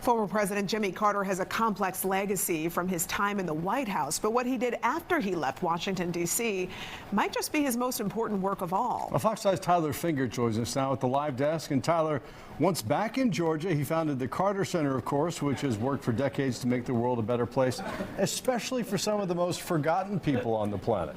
Former President Jimmy Carter has a complex legacy from his time in the White House, but what he did after he left Washington, D.C. might just be his most important work of all. Well, Fox 5's Tyler Finger joins us now at the live desk. And Tyler, once back in Georgia, he founded the Carter Center, of course, which has worked for decades to make the world a better place, especially for some of the most forgotten people on the planet.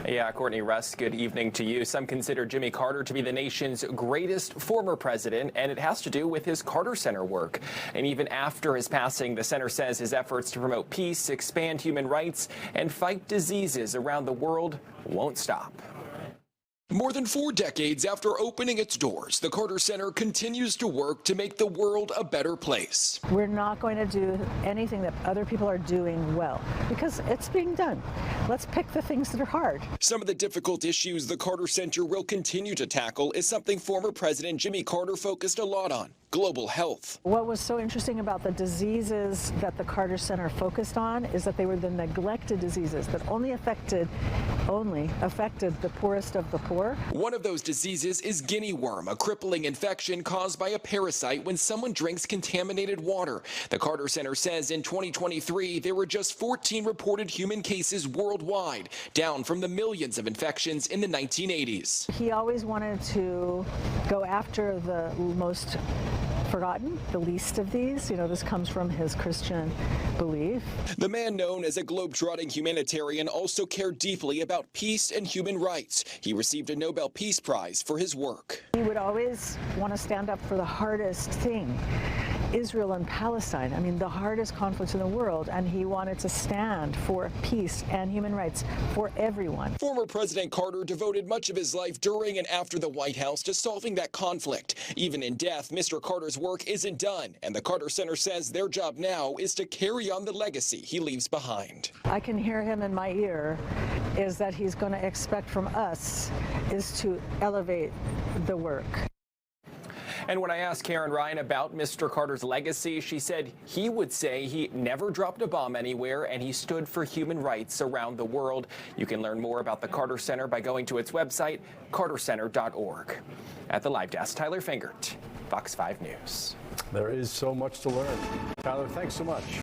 Yeah, Courtney Russ, good evening to you. Some consider Jimmy Carter to be the nation's greatest former president, and it has to do with his Carter Center work. And even after his passing, the center says his efforts to promote peace, expand human rights, and fight diseases around the world won't stop. More than 4 decades after opening its doors, the Carter Center continues to work to make the world a better place. We're not going to do anything that other people are doing well, because it's being done. Let's pick the things that are hard. Some of the difficult issues the Carter Center will continue to tackle is something former President Jimmy Carter focused a lot on: global health. What was so interesting about the diseases that the Carter Center focused on is that they were the neglected diseases that only affected the poorest of the poor. One of those diseases is guinea worm, a crippling infection caused by a parasite when someone drinks contaminated water. The Carter Center says in 2023, there were just 14 reported human cases worldwide, down from the millions of infections in the 1980s. He always wanted to go after the most forgotten, the least of these. You know, this comes from his Christian belief. The man, known as a globe-trotting humanitarian, also cared deeply about peace and human rights. He received a Nobel Peace Prize for his work. He would always want to stand up for the hardest thing: Israel and Palestine. I mean, the hardest conflicts in the world, and he wanted to stand for peace and human rights for everyone. Former President Carter devoted much of his life during and after the White House to solving that conflict. Even in death, Mr. Carter's work isn't done, and the Carter Center says their job now is to carry on the legacy he leaves behind. I can hear him in my ear, is that he's going to expect from us is to elevate the work. And when I asked Karen Ryan about Mr. Carter's legacy, she said he would say he never dropped a bomb anywhere and he stood for human rights around the world. You can learn more about the Carter Center by going to its website, cartercenter.org. At the live desk, Tyler Fingert, Fox 5 News. There is so much to learn. Tyler, thanks so much.